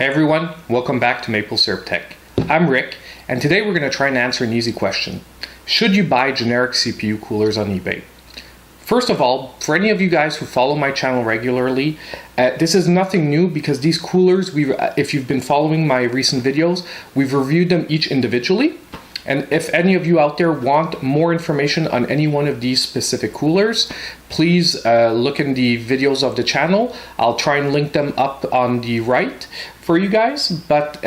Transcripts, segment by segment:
Hey everyone, welcome back to Maple Syrup Tech. I'm Rick, and today we're going to try and answer an easy question. Should you buy generic CPU coolers on eBay? First of all, for any of you guys who follow my channel regularly, this is nothing new because these coolers, if you've been following my recent videos, we've reviewed them each individually. And if any of you out there want more information on any one of these specific coolers, please look in the videos of the channel. I'll try and link them up on the right for you guys, but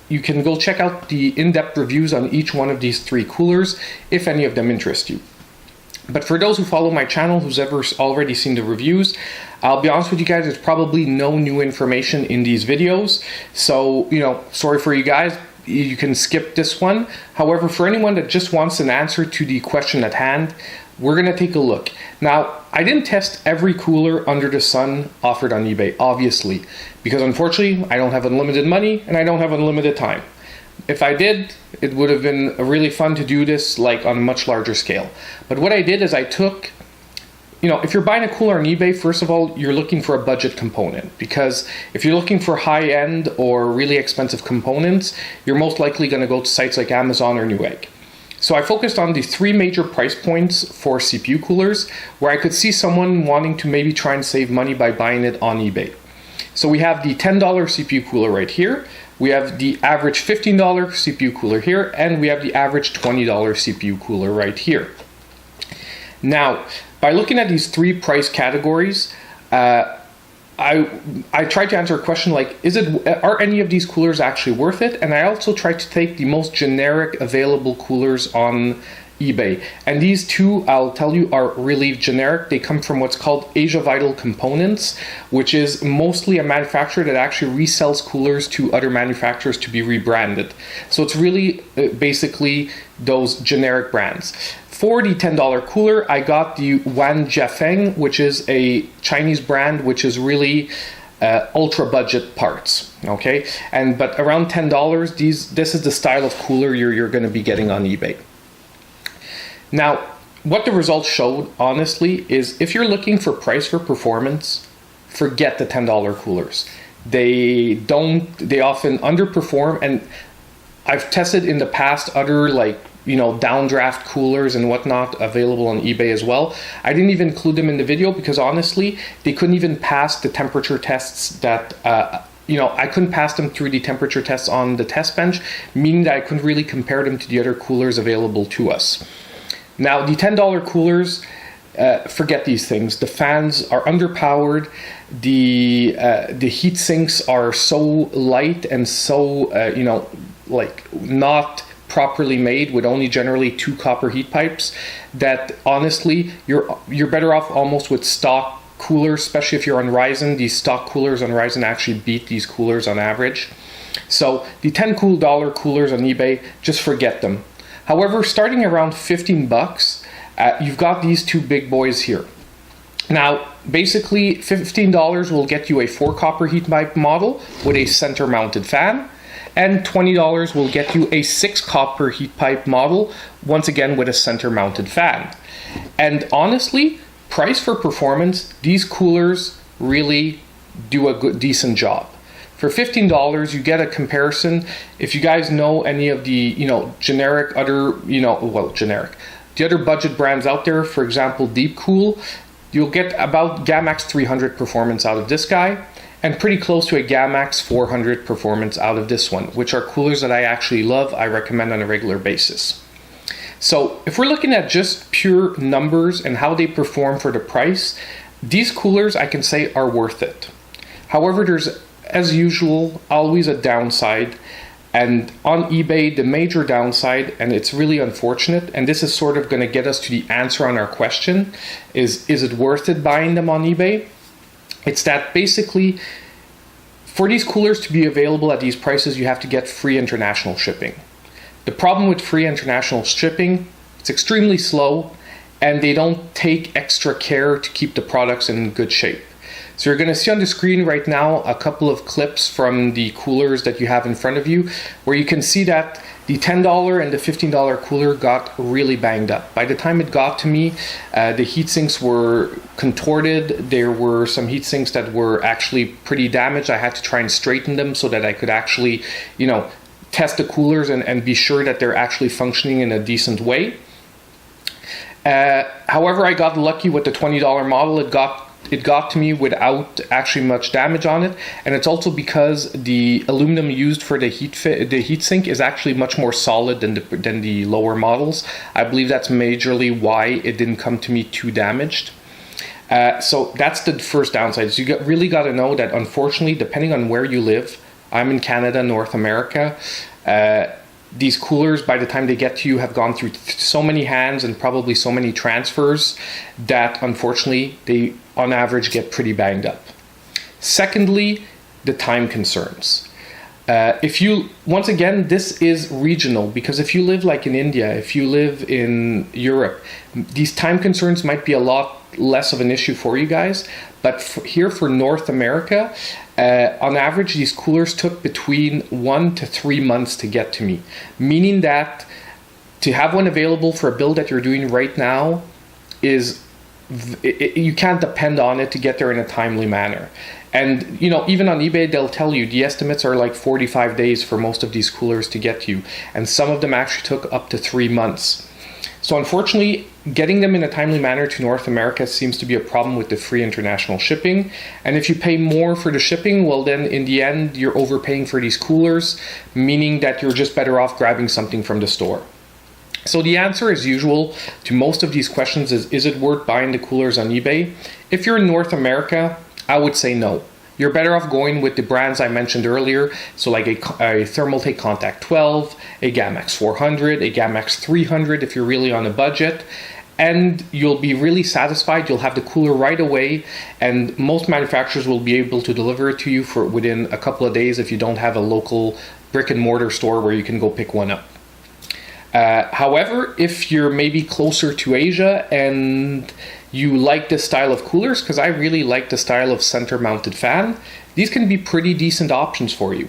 you can go check out the in-depth reviews on each one of these three coolers if any of them interest you. But for those who follow my channel, who's ever already seen the reviews, I'll be honest with you guys, there's probably no new information in these videos. So, sorry for you guys. You can skip this one. However, for anyone that just wants an answer to the question at hand, we're going to take a look. Now, I didn't test every cooler under the sun offered on eBay, obviously, because unfortunately, I don't have unlimited money and I don't have unlimited time. If I did, it would have been really fun to do this like on a much larger scale. But what I did is I took, if you're buying a cooler on eBay, first of all, you're looking for a budget component, because if you're looking for high-end or really expensive components, you're most likely going to go to sites like Amazon or Newegg. So I focused on the three major price points for CPU coolers where I could see someone wanting to maybe try and save money by buying it on eBay. So we have the $10 CPU cooler right here, we have the average $15 CPU cooler here, and we have the average $20 CPU cooler right here. Now, by looking at these three price categories, I tried to answer a question like, are any of these coolers actually worth it? And I also tried to take the most generic available coolers on eBay. And these two, I'll tell you, are really generic. They come from what's called Asia Vital Components, which is mostly a manufacturer that actually resells coolers to other manufacturers to be rebranded. So it's really basically those generic brands. For the $10 cooler, I got the Wan Jiafeng, which is a Chinese brand, which is really ultra budget parts. Okay, but around $10, this is the style of cooler you're going to be getting on eBay. Now, what the results showed, honestly, is if you're looking for price for performance, forget the $10 coolers. They often underperform, and I've tested in the past other downdraft coolers and whatnot available on eBay as well. I didn't even include them in the video because honestly, they couldn't even pass the temperature tests that, I couldn't pass them through the temperature tests on the test bench, meaning that I couldn't really compare them to the other coolers available to us. Now, the $10 coolers, forget these things. The fans are underpowered. The heat sinks are so light and so, not properly made, with only generally 2 copper heat pipes, that honestly you're better off almost with stock coolers, especially if you're on Ryzen. These stock coolers on Ryzen actually beat these coolers on average. So the $10 coolers on eBay, just forget them. However, starting around $15, you've got these two big boys here. Now, basically $15 will get you a 4 copper heat pipe model with a center mounted fan, and $20 will get you a 6 copper heat pipe model, once again with a center mounted fan. And honestly, price for performance, these coolers really do a decent job. For $15, you get a comparison. If you guys know any of the, generic other, the other budget brands out there, for example, Deepcool, you'll get about Gamax 300 performance out of this guy, and pretty close to a Gamax 400 performance out of this one, which are coolers that I actually love, I recommend on a regular basis. So if we're looking at just pure numbers and how they perform for the price, these coolers I can say are worth it. However, there's, as usual, always a downside. And on eBay, the major downside, and it's really unfortunate, and this is sort of going to get us to the answer on our question, is it worth it buying them on eBay? It's that basically, for these coolers to be available at these prices, you have to get free international shipping. The problem with free international shipping, it's extremely slow, and they don't take extra care to keep the products in good shape. So you're going to see on the screen right now a couple of clips from the coolers that you have in front of you, where you can see that The $10 and the $15 cooler got really banged up. By the time it got to me, the heat sinks were contorted. There were some heat sinks that were actually pretty damaged. I had to try and straighten them so that I could actually, test the coolers and be sure that they're actually functioning in a decent way. However, I got lucky with the $20 model. It got to me without actually much damage on it, and it's also because the aluminum used for the heat sink is actually much more solid than the lower models. I believe that's majorly why it didn't come to me too damaged. So that's the first downside. So you really got to know that, unfortunately, depending on where you live, I'm in Canada, North America, these coolers, by the time they get to you, have gone through so many hands and probably so many transfers that, unfortunately, they, on average, get pretty banged up. Secondly, the time concerns. Once again, this is regional, because if you live like in India, if you live in Europe, these time concerns might be a lot less of an issue for you guys. But here for North America, on average, these coolers took between 1 to 3 months to get to me, meaning that to have one available for a build that you're doing right now you can't depend on it to get there in a timely manner. And even on eBay, they'll tell you the estimates are like 45 days for most of these coolers to get to you, and some of them actually took up to 3 months. So unfortunately, getting them in a timely manner to North America seems to be a problem with the free international shipping. And if you pay more for the shipping, well then in the end, you're overpaying for these coolers, meaning that you're just better off grabbing something from the store. So the answer, as usual, to most of these questions is it worth buying the coolers on eBay? If you're in North America, I would say no. You're better off going with the brands I mentioned earlier, so like a Thermaltake Contact 12, a Gamex 400, a Gamex 300 if you're really on a budget, and you'll be really satisfied. You'll have the cooler right away, and most manufacturers will be able to deliver it to you for within a couple of days if you don't have a local brick and mortar store where you can go pick one up. However, if you're maybe closer to Asia and you like this style of coolers, because I really like the style of center mounted fan, these can be pretty decent options for you.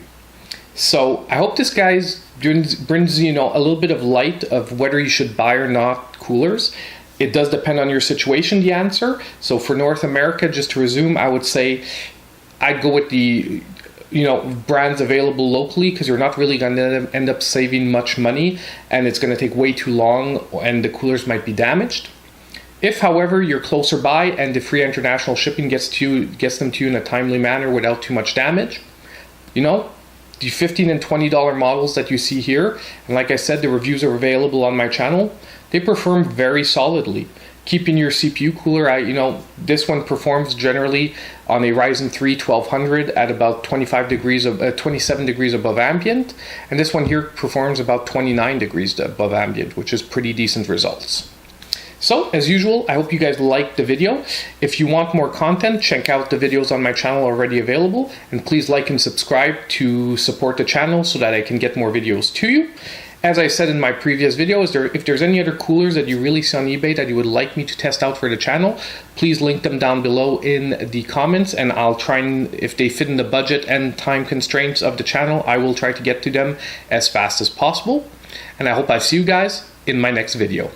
So I hope this guys brings a little bit of light of whether you should buy or not coolers. It does depend on your situation, the answer. So for North America, just to resume, I would say I'd go with the brands available locally, because you're not really going to end up saving much money, and it's going to take way too long and the coolers might be damaged. If, however, you're closer by and the free international shipping gets them to you in a timely manner without too much damage, the $15 and $20 models that you see here, and like I said, the reviews are available on my channel, they perform very solidly. Keeping your CPU cooler, this one performs generally on a Ryzen 3 1200 at about 27 degrees above ambient, and this one here performs about 29 degrees above ambient, which is pretty decent results. So, as usual, I hope you guys liked the video. If you want more content, check out the videos on my channel already available, and please like and subscribe to support the channel so that I can get more videos to you. As I said in my previous video, if there's any other coolers that you really see on eBay that you would like me to test out for the channel, please link them down below in the comments, and I'll try and, if they fit in the budget and time constraints of the channel, I will try to get to them as fast as possible. And I hope I see you guys in my next video.